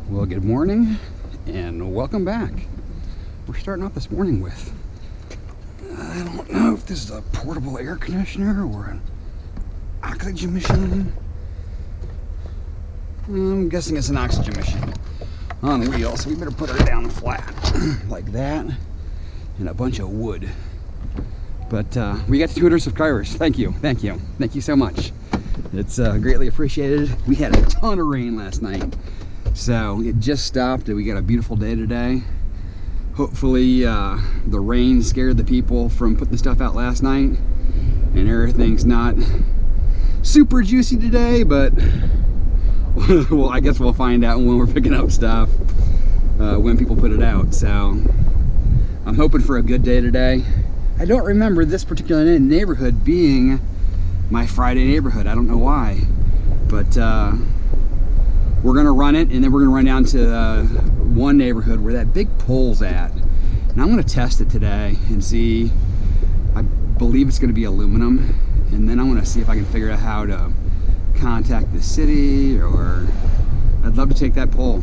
Well, good morning and welcome back. We're starting off this morning with, I don't know if this is a portable air conditioner or an oxygen machine. I'm guessing it's an oxygen machine on wheels, so we better put her down flat like that, and a bunch of wood. But we got to 200 subscribers. Thank you so much. It's greatly appreciated. We had a ton of rain last night, so it just stopped and we got a beautiful day today. Hopefully the rain scared the people from putting the stuff out last night and everything's not super juicy today, but well, I guess we'll find out when we're picking up stuff, when people put it out. So I'm hoping for a good day today. I don't remember this particular neighborhood being my Friday neighborhood. I don't know why, but we're gonna run it and then we're gonna run down to one neighborhood where that big pole's at, and I'm gonna test it today and see. I believe it's gonna be aluminum, and then I'm gonna see if I can figure out how to contact the city, or I'd love to take that pole,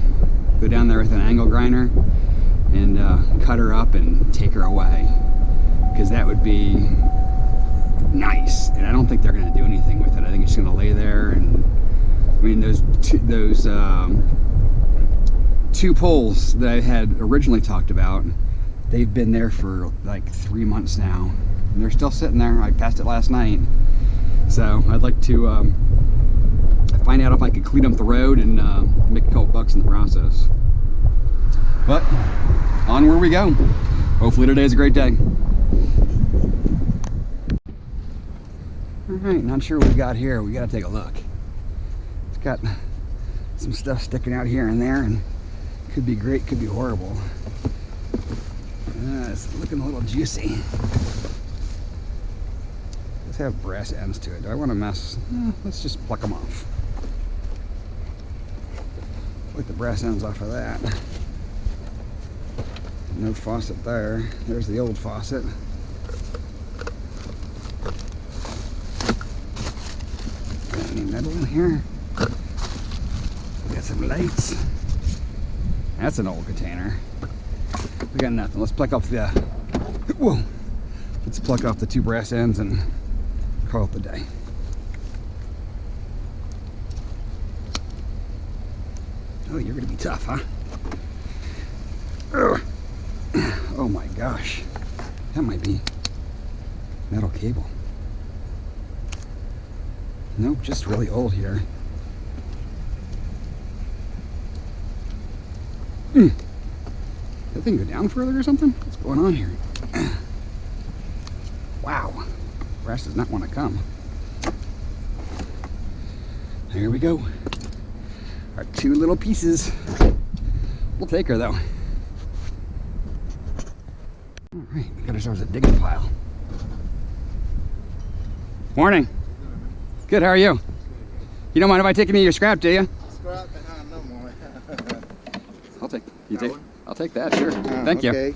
go down there with an angle grinder and cut her up and take her away, because that would be nice. And I don't think they're going to do anything with it. I think it's going to lay there. And I mean, those two poles that I had originally talked about, they've been there for like 3 months now and they're still sitting there. I passed it last night, so I'd like to find out if I could clean up the road and make a couple bucks in the process. But onward we go. Hopefully today's a great day. Alright, not sure what we got here. We gotta take a look. It's got some stuff sticking out here and there, and could be great, could be horrible. It's looking a little juicy. Let's have brass ends to it. Do I want to mess? Let's just pluck them off. Pluck the brass ends off of that. No faucet there. There's the old faucet. Got any metal in here? We got some lights. That's an old container. We got nothing. Let's pluck off the whoa. Let's pluck off the two brass ends and call it the day. Oh, you're gonna be tough, huh? Ugh. Oh my gosh, that might be metal cable. Nope, just really old here. That thing go down further or something? What's going on here? Wow, brass does not want to come. Here we go. Our two little pieces. We'll take her though. All right, we got ourselves a digging pile. Morning. Good, how are you? You don't mind if I take any of your scrap, do you? Scrap? No more. I'll take. You take? I'll take that. Sure. Thank you. Okay.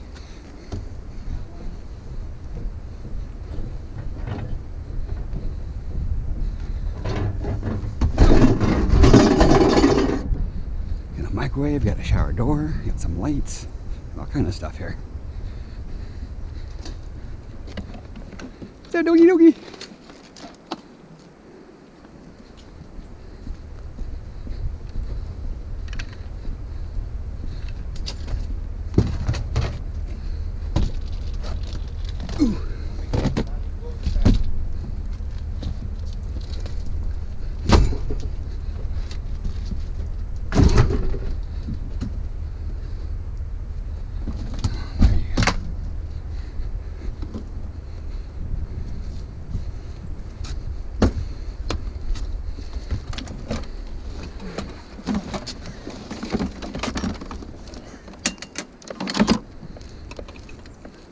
Got a microwave. Got a shower door. Got some lights. All kind of stuff here. So doggy doggy.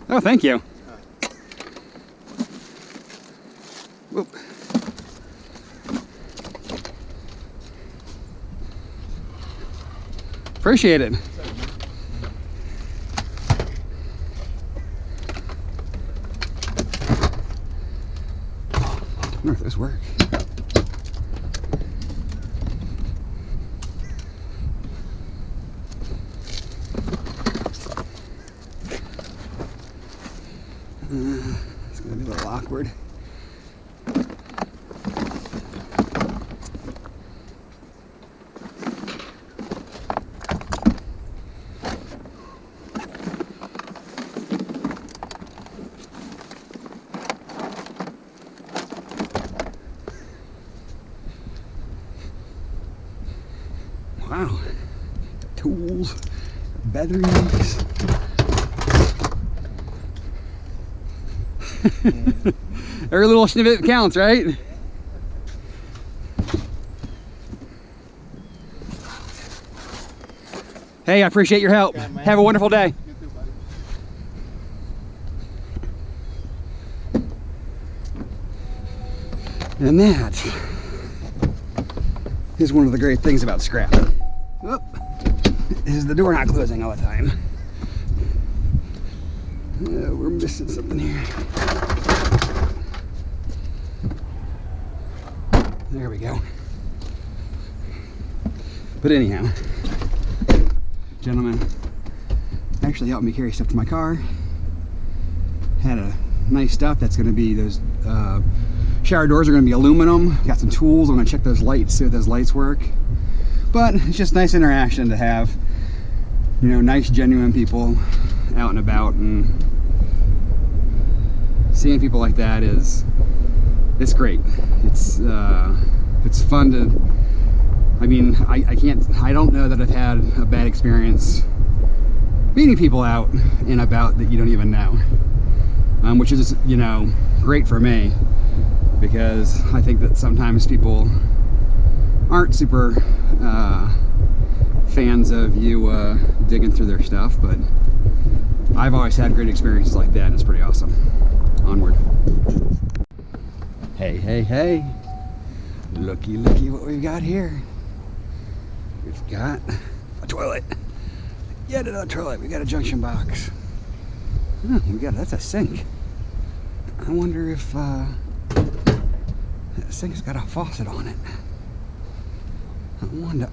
Oh, thank you. Whoop. Appreciate it. I wonder if those work. awkward. Wow, tools, batteries. Every little snippet counts, right? Hey, I appreciate your help. Have a wonderful day. You too, buddy. And that is one of the great things about scrapping. Oop, is the door not closing all the time. We're missing something here. There we go. But anyhow, gentlemen actually helped me carry stuff to my car. Had a nice stuff that's going to be those shower doors are going to be aluminum. Got some tools. I'm going to check those lights, see if those lights work. But it's just nice interaction to have, you know, nice, genuine people out and about, and seeing people like that it's great. It's fun to. I mean, I don't know that I've had a bad experience meeting people out and about that you don't even know, which is, you know, great for me, because I think that sometimes people aren't super fans of you digging through their stuff, but I've always had great experiences like that, and it's pretty awesome. Onward. Hey, hey, hey. Looky, looky what we've got here. We've got a toilet. Yet another toilet. We got a junction box. Oh, that's a sink. I wonder if that sink's got a faucet on it.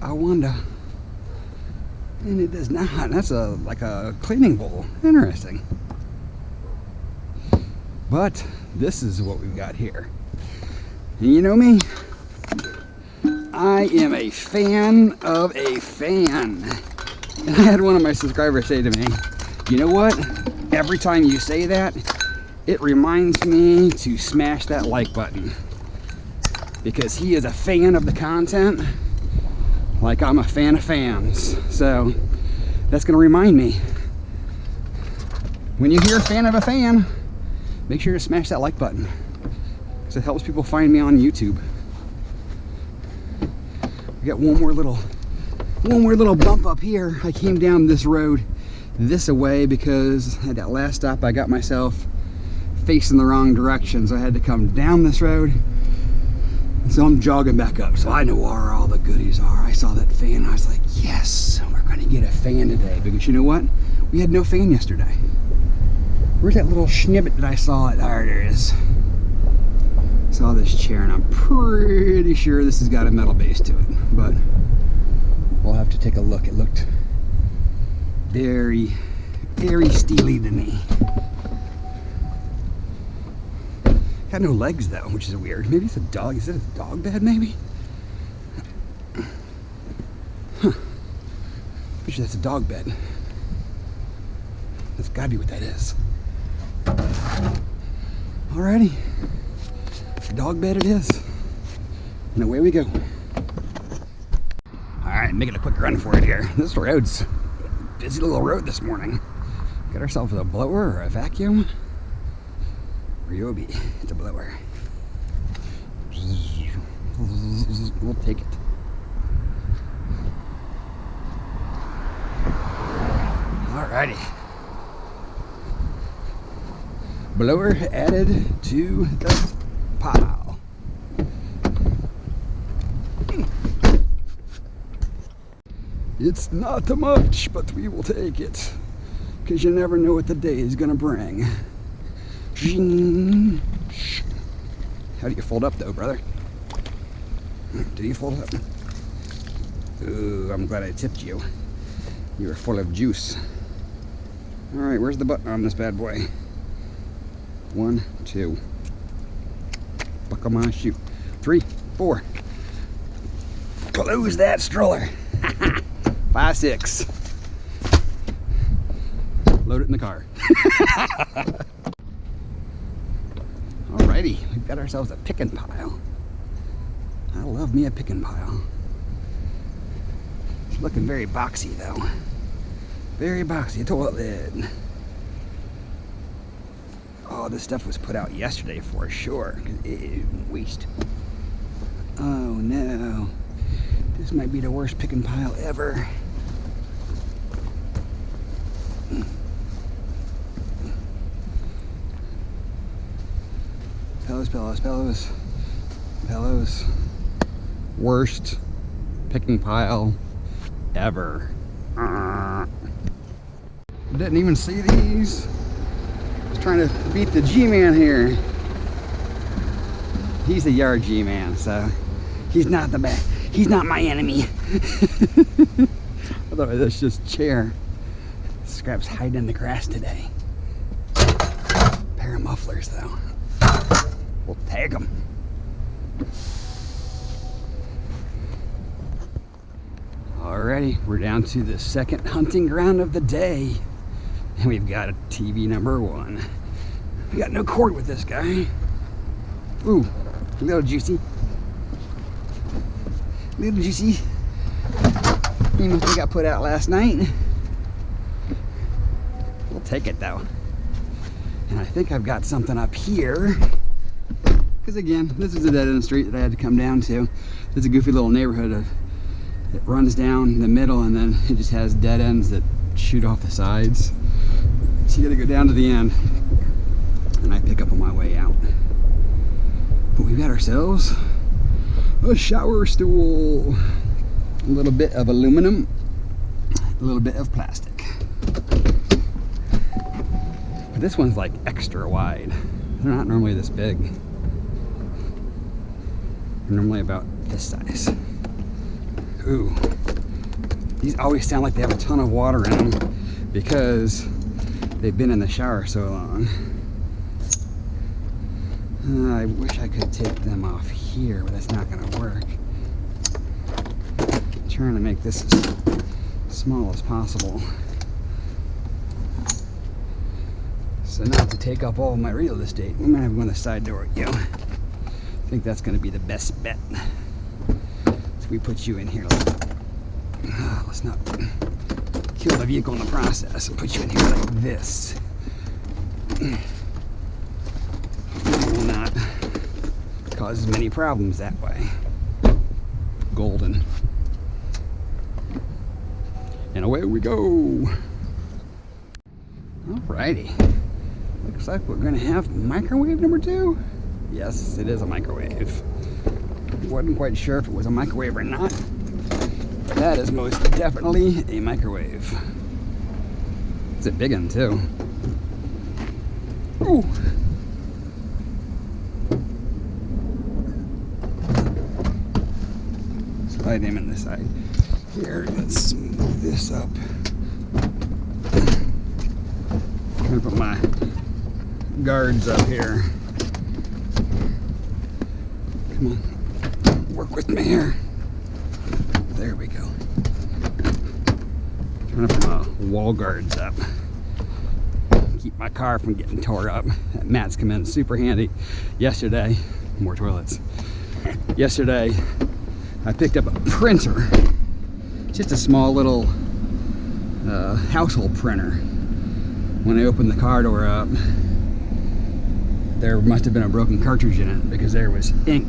I wonder. And it does not. That's like a cleaning bowl. Interesting. But this is what we've got here. And you know me, I am a fan of a fan. And I had one of my subscribers say to me, you know what? Every time you say that, it reminds me to smash that like button. Because he is a fan of the content, like I'm a fan of fans. So that's gonna remind me. When you hear a fan of a fan, make sure to smash that like button, because it helps people find me on YouTube. We got one more little bump up here. I came down this road this away because at that last stop I got myself facing the wrong direction, so I had to come down this road. So I'm jogging back up, so I know where all the goodies are. I saw that fan, I was like, yes, we're gonna get a fan today, because you know what? We had no fan yesterday. Where's that little snippet that I saw? There it is. Saw this chair, and I'm pretty sure this has got a metal base to it, but we'll have to take a look. It looked very, very steely to me. Got no legs though, which is weird. Maybe it's a dog. Is it a dog bed, maybe? Huh. Pretty sure that's a dog bed. That's gotta be what that is. Alrighty. Dog bed it is. And away we go. Alright, making a quick run for it here. This road's a busy little road this morning. Got ourselves a blower or a vacuum. Ryobi, it's a blower. We'll take it. Alrighty. Blower added to the pile. It's not too much, but we will take it, because you never know what the day is gonna bring. How do you fold up though, brother? Did you fold up? Ooh, I'm glad I tipped you. You were full of juice. Alright, where's the button on this bad boy? 1, 2. Buckle my shoe. 3, 4. Close that stroller. 5, 6. Load it in the car. Alrighty, we've got ourselves a picking pile. I love me a picking pile. It's looking very boxy though. Very boxy. Toilet lid. Oh, this stuff was put out yesterday for sure. Ew, waste. Oh no. This might be the worst picking pile ever. Pillows, pillows, pillows, pillows. Worst picking pile ever. Didn't even see these. I was trying to beat the G-Man here. He's the yard G-Man, so he's not the bad. He's not my enemy. Otherwise, that's just chair. Scrap's hiding in the grass today. Pair of mufflers, though. We'll tag them. Alrighty, we're down to the second hunting ground of the day. And we've got a TV number 1. We got no cord with this guy. Ooh, a little juicy. Little juicy. He must have got put out last night. We'll take it though. And I think I've got something up here. Because again, this is a dead end street that I had to come down to. It's a goofy little neighborhood. It runs down the middle and then it just has dead ends that shoot off the sides. So you gotta go down to the end. And I pick up on my way out. But we've got ourselves a shower stool. A little bit of aluminum, a little bit of plastic. But this one's like extra wide. They're not normally this big. They're normally about this size. Ooh. These always sound like they have a ton of water in them because they've been in the shower so long. I wish I could take them off here, but that's not going to work. I'm trying to make this as small as possible. So not to take up all of my real estate. We might have one on the side door. Yeah. I think that's going to be the best bet. So we put you in here. Let's not kill the vehicle in the process and put you in here like this. It will not cause as many problems that way. Golden. And away we go. Alrighty. Looks like we're gonna have microwave number 2. Yes, it is a microwave. Wasn't quite sure if it was a microwave or not. That is most definitely a microwave. It's a big one too. Ooh. Slide him in the side. Here, let's move this up. I'm gonna put my guards up here. Come on, work with me here. There we go. Trying to put my wall guards up. Keep my car from getting tore up. That mat's come in super handy. Yesterday, more toilets. Yesterday, I picked up a printer. Just a small little household printer. When I opened the car door up, there must have been a broken cartridge in it because there was ink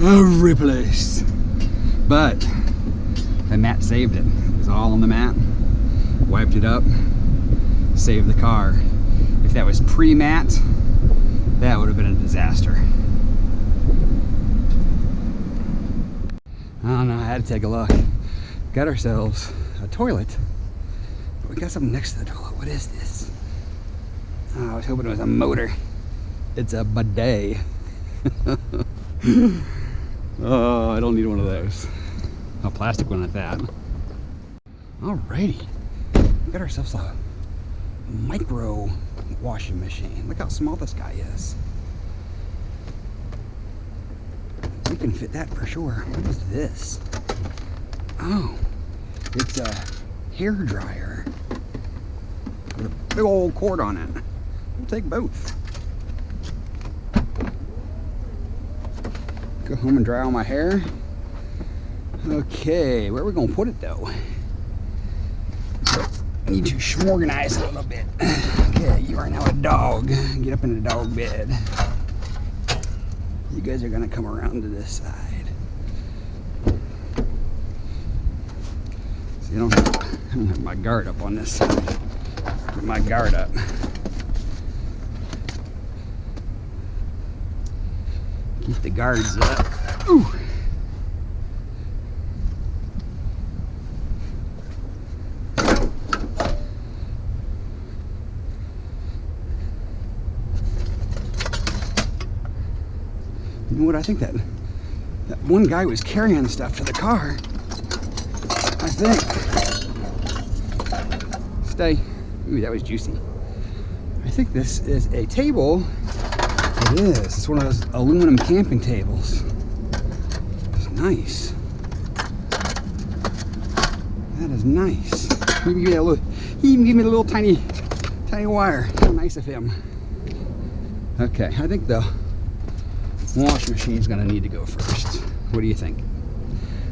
every place. But the mat saved it. It was all on the mat. Wiped it up, saved the car. If that was pre-mat, that would have been a disaster. I don't know, I had to take a look. Got ourselves a toilet. But we got something next to the toilet. What is this? Oh, I was hoping it was a motor. It's a bidet. Oh, I don't need one of those. A plastic one at that. Alrighty. We got ourselves a micro washing machine. Look how small this guy is. can fit that for sure. What is this? Oh, it's a hair dryer with a big old cord on it. We'll take both. Go home and dry all my hair. Okay, where are we gonna put it though? I need to organize it a little bit. Okay, you are now a dog. Get up in the dog bed. You guys are gonna come around to this side. See, I don't have my guard up on this side. Put my guard up. Keep the guards up. Ooh. You know what, I think that one guy was carrying stuff to the car. I think. Stay. Ooh, that was juicy. I think this is a table. It is. It's one of those aluminum camping tables. It's nice. That is nice. He even gave me a little tiny wire. How nice of him. Okay, I think the wash machine's gonna need to go first. What do you think?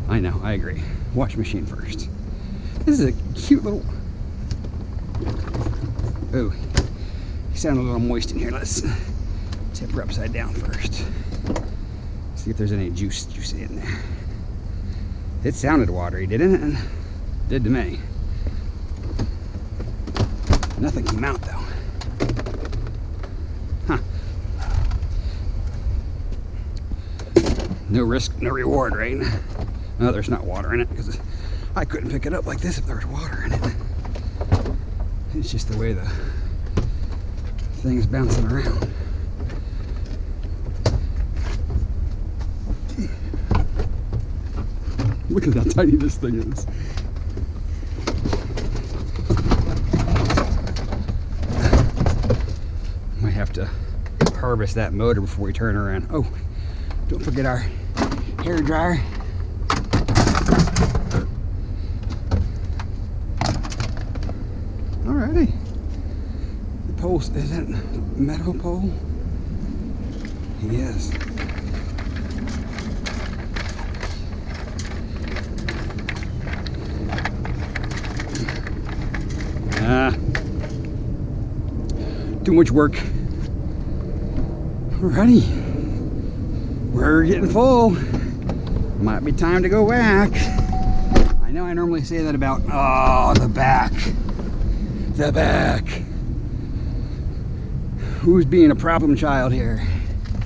I know, I agree. Wash machine first. This is a cute little... Oh, you sound a little moist in here. Let's tip her upside down first. See if there's any juicy in there. It sounded watery, didn't it? It did to me. Nothing came out though. Huh. No risk, no reward, right? No, there's not water in it because I couldn't pick it up like this if there was water in it. It's just the way the thing's bouncing around. Look at how tiny this thing is. Might have to harvest that motor before we turn around. Oh, don't forget our hair dryer. Alrighty. The pole, is that metal pole? Yes. Too much work. Alrighty. We're getting full. Might be time to go back. I know I normally say that about, oh, the back. The back. Who's being a problem child here?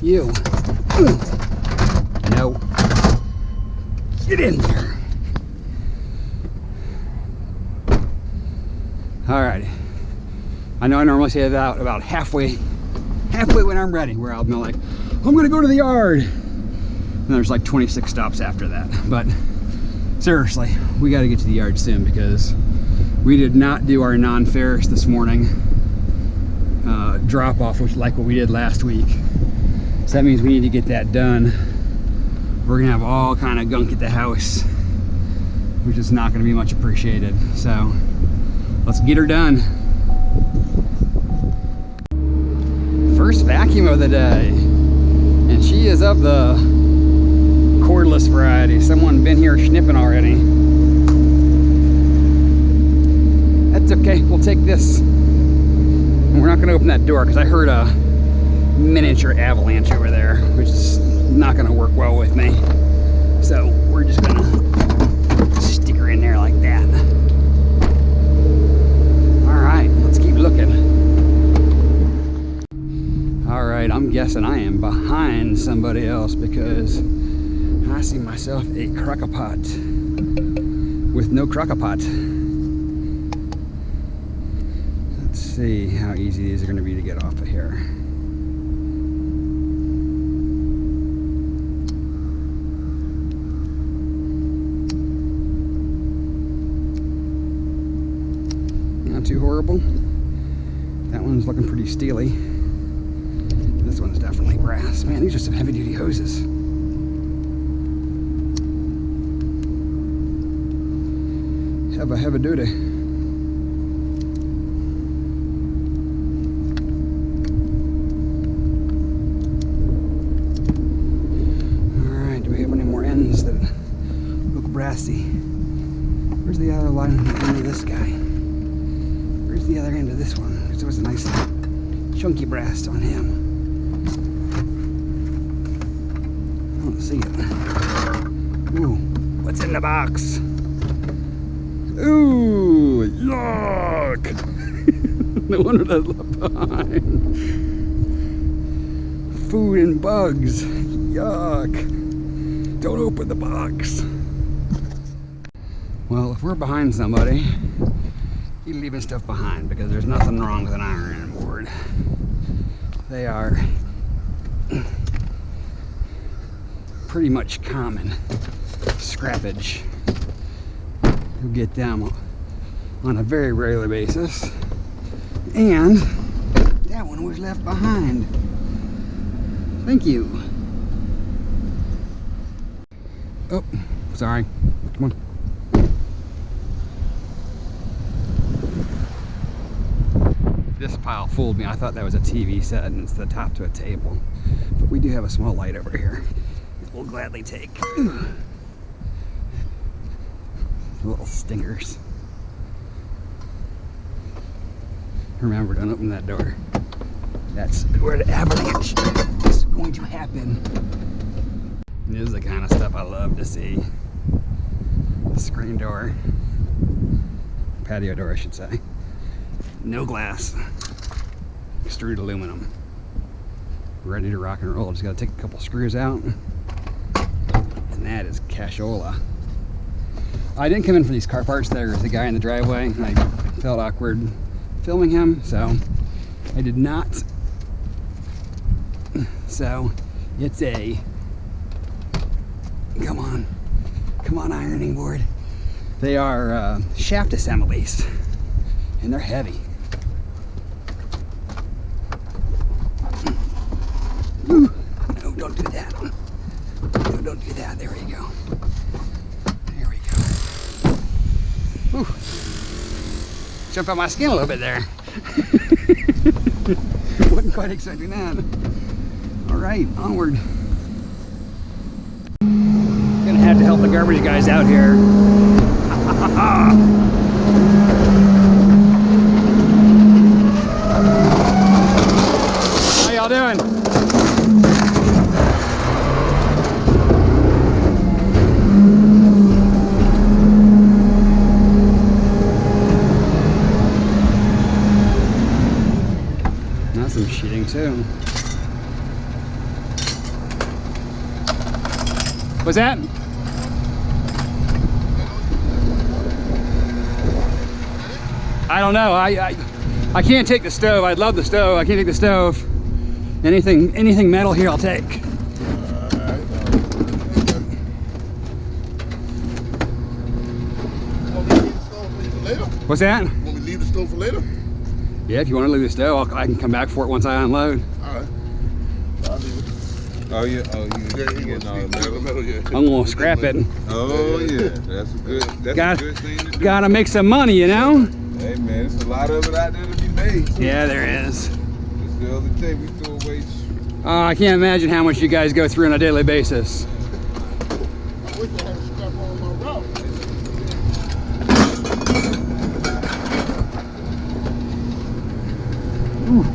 You. No. Get in there. Alrighty. I know I normally say that about halfway when I'm ready, where I'll be like, I'm gonna go to the yard. And there's like 26 stops after that. But seriously, we gotta get to the yard soon because we did not do our non-ferrous this morning drop off, which like what we did last week. So that means we need to get that done. We're gonna have all kind of gunk at the house, which is not gonna be much appreciated. So let's get her done. First vacuum of the day, and she is of the cordless variety. Someone been here snipping already. That's okay, we'll take this. And we're not gonna open that door because I heard a miniature avalanche over there, which is not gonna work well with me. So we're just gonna stick her in there like that. All right, let's keep looking. All right, I'm guessing I am behind somebody else because I see myself a crock-a-pot with no crock-a-pot. Let's see how easy these are going to be to get off of here. Not too horrible. That one's looking pretty steely. This one's definitely brass. Man, these are some heavy-duty hoses. heavy duty. Alright, do we have any more ends that look brassy? Where's the other line end of this guy? Where's the other end of this one? There was a nice chunky brass on him. I don't see it. Ooh, what's in the box? Ooh, yuck! No wonder that's left behind. Food and bugs. Yuck. Don't open the box. Well, if we're behind somebody, you're leaving stuff behind because there's nothing wrong with an ironing board. They are pretty much common scrappage. You'll get them on a very regular basis. And that one was left behind. Thank you. Oh, sorry. Come on. This pile fooled me. I thought that was a TV set and it's the top to a table. But we do have a small light over here. We'll gladly take. Little stingers. Remember, don't open that door. That's where the avalanche is going to happen. This is the kind of stuff I love to see. The screen door. Patio door, I should say. No glass. Extruded aluminum. Ready to rock and roll. Just gotta take a couple screws out. And that is cashola. I didn't come in for these car parts. There was a guy in the driveway. I felt awkward filming him, so I did not. So it's a, come on ironing board. They are shaft assemblies and they're heavy. Ooh, no, don't do that. No, don't do that. There we go. There we go. Ooh. Jumped on my skin a little bit there. Wasn't quite expecting that. All right, onward. Gonna have to help the garbage guys out here. How y'all doing? That's some sheeting too. What's that? I don't know. I can't take the stove. I'd love the stove. I can't take the stove. Anything metal here I'll take. What's that? Want me to leave the stove for later? Yeah, if you want to leave the stove, I can come back for it once I unload. All right. I'll leave it. Oh yeah, getting all the metal. Yeah. I'm gonna scrap it. Oh yeah, that's a good thing to do. Gotta make some money, you know? Hey man, there's a lot of it out there to be made too. Yeah, there is. Just the other day we threw away. I can't imagine how much you guys go through on a daily basis. I wish I had a strap on my route. Ooh.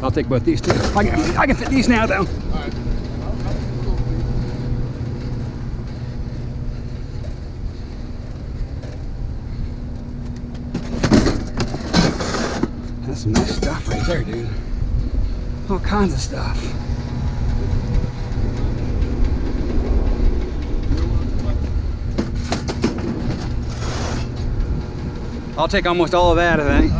I'll take both these too. I can fit these now though. That's some nice stuff right there, dude. All kinds of stuff. I'll take almost all of that, I think.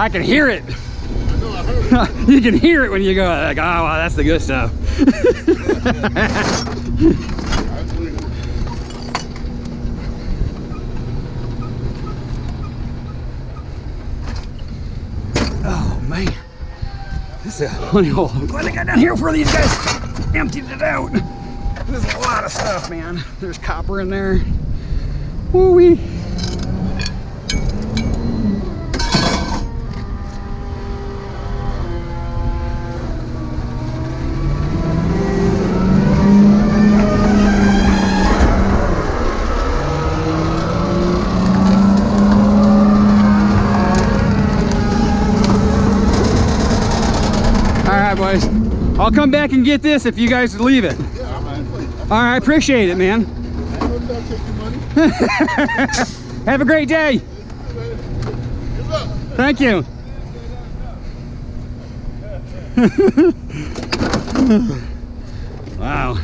I can hear it. I know, I heard it. You can hear it when you go like, oh, wow, that's the good stuff. Oh man, this is a honey hole. I'm glad I got down here before these guys emptied it out. There's a lot of stuff, man. There's copper in there. Woo-wee. Boys, I'll come back and get this if you guys leave it. Yeah, all right, I appreciate it, man. Have a great day. Good luck. Thank you. Wow.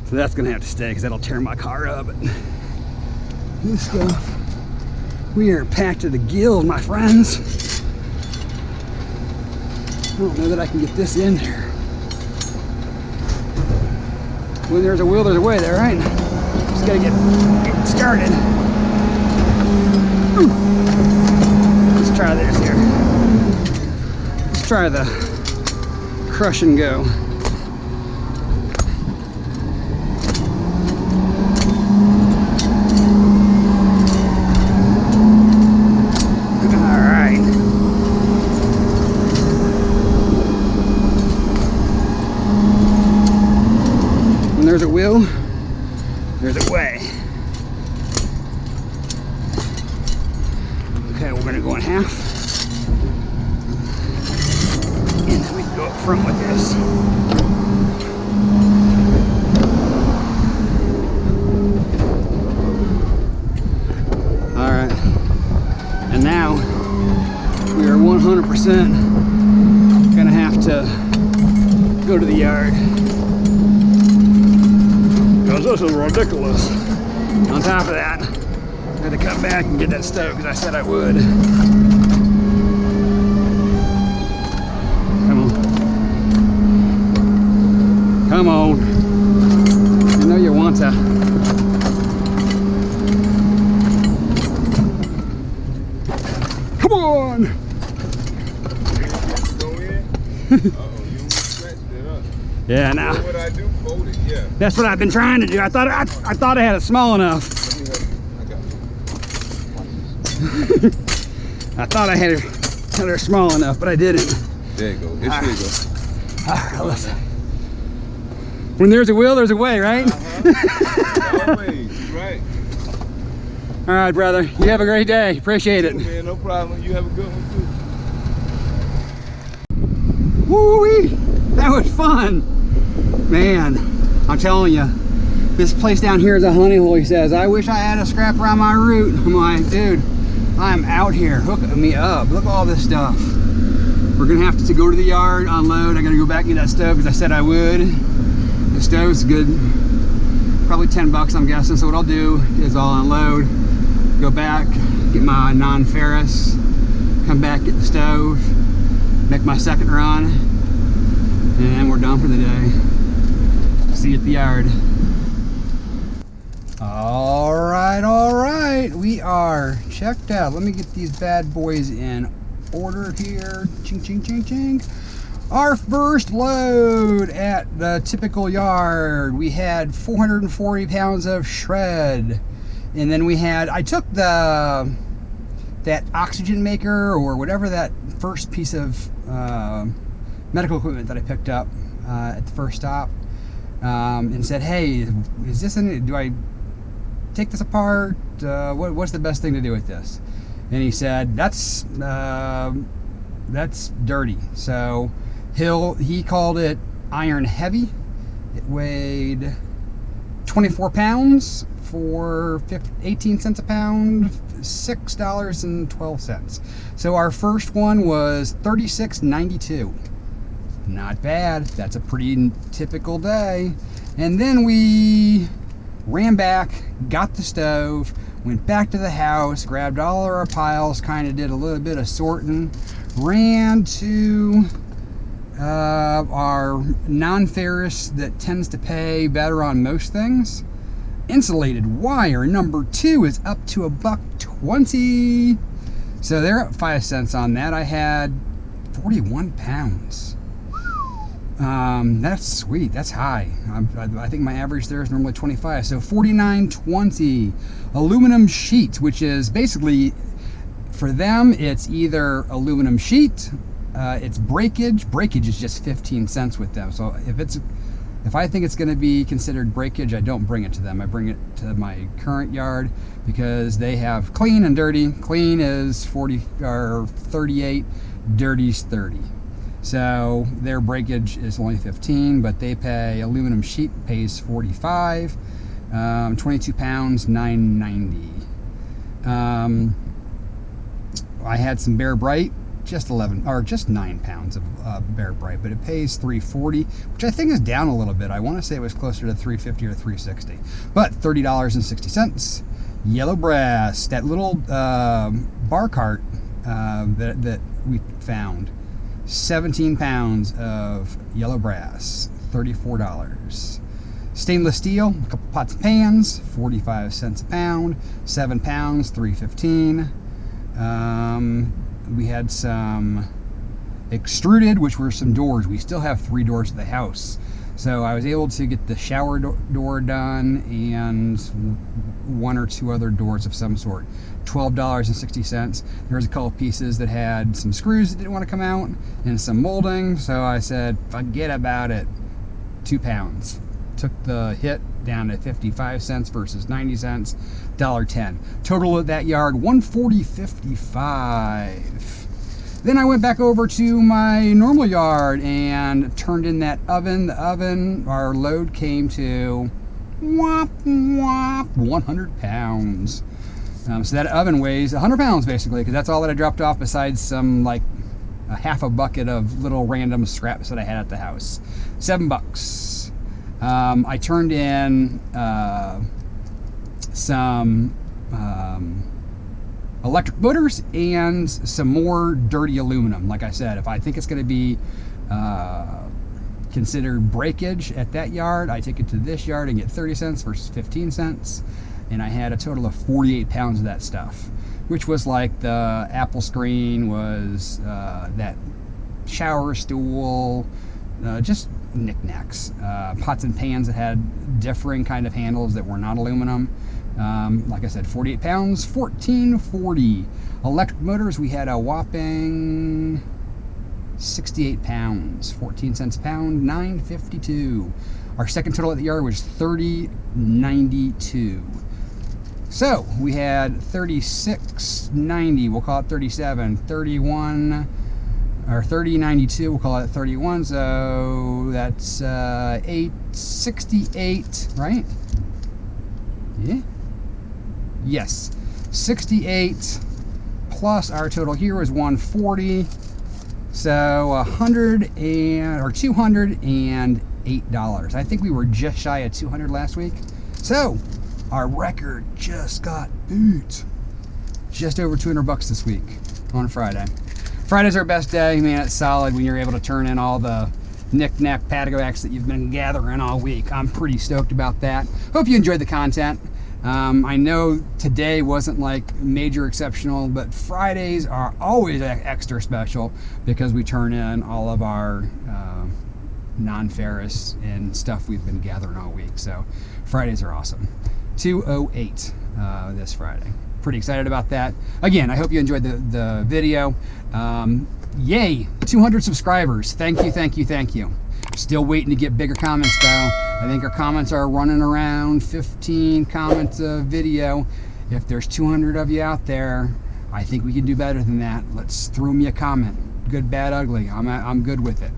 So that's gonna have to stay because that'll tear my car up. This stuff, we are packed to the gills, my friends. I don't know that I can get this in there. When there's a will, there's a way there, right? Just gotta get started. Let's try this here. Let's try the crush and go. There's a will, there's a way. Okay, we're gonna go in half. And then we can go up front with this. All right, and now we are 100% gonna have to go to the yard. This is ridiculous. On top of that, I had to come back and get that stove because I said I would. Come on. Come on. I know you want to. Come on! Go in. Uh-oh, you scratched it up. Yeah, now. What I do, fold it, yeah. That's what I've been trying to do. I thought I had it small enough. I got I thought I had her small enough, but I didn't. There you go. There you go. All right, listen. When there's a will, there's a way, right? Always, right. All right, brother. You have a great day. Appreciate it. Man, no problem. You have a good one too. Woo-wee! That was fun. Man, I'm telling you, this place down here is a honey hole, he says. I wish I had a scrap around my route. I'm like, dude, I'm out here. Hook me up. Look at all this stuff. We're gonna have to go to the yard, unload. I gotta go back and get that stove because I said I would. The stove's good. Probably 10 bucks, I'm guessing. So what I'll do is I'll unload, go back, get my non-ferrous, come back, get the stove, make my second run, and then we're done for the day. See you at the yard. All right, we are checked out. Let me get these bad boys in order here. Ching, ching, ching, ching. Our first load at the typical yard, we had 440 pounds of shred, and then we had, I took that oxygen maker or whatever, that first piece of medical equipment that I picked up at the first stop, and said, hey, is this do I take this apart? What's the best thing to do with this? And he said, that's dirty. So he called it iron heavy. It weighed 24 pounds for 18 cents a pound, $6.12. So our first one was $36.92. Not bad. That's a pretty typical day. And then we ran back, got the stove. went back to the house, grabbed all of our piles, kind of did a little bit of sorting, ran to our non-ferrous that tends to pay better on most things. Insulated wire number 2 is up to $1.20. So they're up 5 cents on that. I had 41 pounds. That's sweet. That's high. I think my average there is normally 25. So 49.20. Aluminum sheet, which is basically, for them, it's either aluminum sheet, it's breakage. Breakage is just 15 cents with them. So if I think it's going to be considered breakage, I don't bring it to them. I bring it to my current yard because they have clean and dirty. Clean is 40 or 38, dirty's 30. So their breakage is only 15, but they pay, aluminum sheet pays 45, 22 pounds, $9.90. I had some Bear Bright, just 9 pounds of Bear Bright, but it pays $3.40, which I think is down a little bit. I want to say it was closer to $3.50 or $3.60, but $30.60. Yellow brass, that little bar cart that we found. 17 pounds of yellow brass, $34. Stainless steel, a couple pots and pans, 45 cents a pound, 7 pounds, $3.15. We had some extruded, which were some doors. We still have 3 doors to the house. So I was able to get the shower door done and 1 or 2 other doors of some sort. $12.60. There was a couple pieces that had some screws that didn't want to come out and some molding. So I said, forget about it. 2 pounds. Took the hit down to 55 cents versus 90 cents. $1.10. Total at that yard, $140.55. Then I went back over to my normal yard and turned in that oven. The oven, our load came to 100 pounds. So that oven weighs 100 pounds basically, because that's all that I dropped off besides some like a half a bucket of little random scraps that I had at the house. $7. I turned in some electric motors and some more dirty aluminum. Like I said, if I think it's going to be considered breakage at that yard, I take it to this yard and get 30 cents versus 15 cents. And I had a total of 48 pounds of that stuff, which was like the Apple screen, was that shower stool, just knickknacks, pots and pans that had differing kind of handles that were not aluminum. Like I said, 48 pounds, $14.40. Electric motors, we had a whopping 68 pounds, 14 cents a pound, $9.52. Our second total at the yard was $30.92. So we had $36.90, we'll call it 37, 31, or $30.92, we'll call it 31, so that's $8.68, right? Yeah? Yes, 68 plus our total here was 140, so $208. I think we were just shy of 200 last week. So our record just got beat. Just over 200 bucks this week on Friday. Friday's our best day, man. It's solid when you're able to turn in all the knick-knack patio-acts that you've been gathering all week. I'm pretty stoked about that. Hope you enjoyed the content. I know today wasn't like major exceptional, but Fridays are always extra special because we turn in all of our non-ferrous and stuff we've been gathering all week. So Fridays are awesome. 208 this Friday. Pretty excited about that. Again, I hope you enjoyed the video. Yay, 200 subscribers. Thank you, thank you, thank you. Still waiting to get bigger comments though. I think our comments are running around 15 comments a video. If there's 200 of you out there, I think we can do better than that. Let's throw me a comment. Good, bad, ugly. I'm good with it.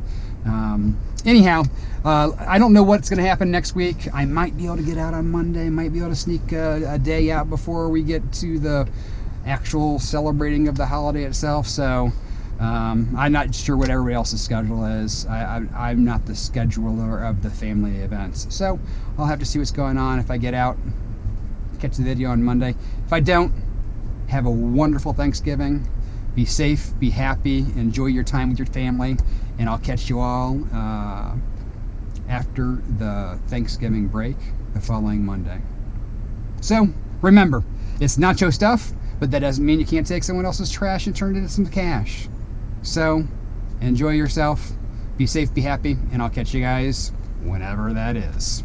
Anyhow, I don't know what's going to happen next week. I might be able to get out on Monday. Might be able to sneak a day out before we get to the actual celebrating of the holiday itself. So I'm not sure what everybody else's schedule is. I'm not the scheduler of the family events. So I'll have to see what's going on. If I get out, catch the video on Monday. If I don't, have a wonderful Thanksgiving. Be safe, be happy, enjoy your time with your family, and I'll catch you all after the Thanksgiving break the following Monday. So, remember, it's nacho stuff, but that doesn't mean you can't take someone else's trash and turn it into some cash. So, enjoy yourself, be safe, be happy, and I'll catch you guys whenever that is.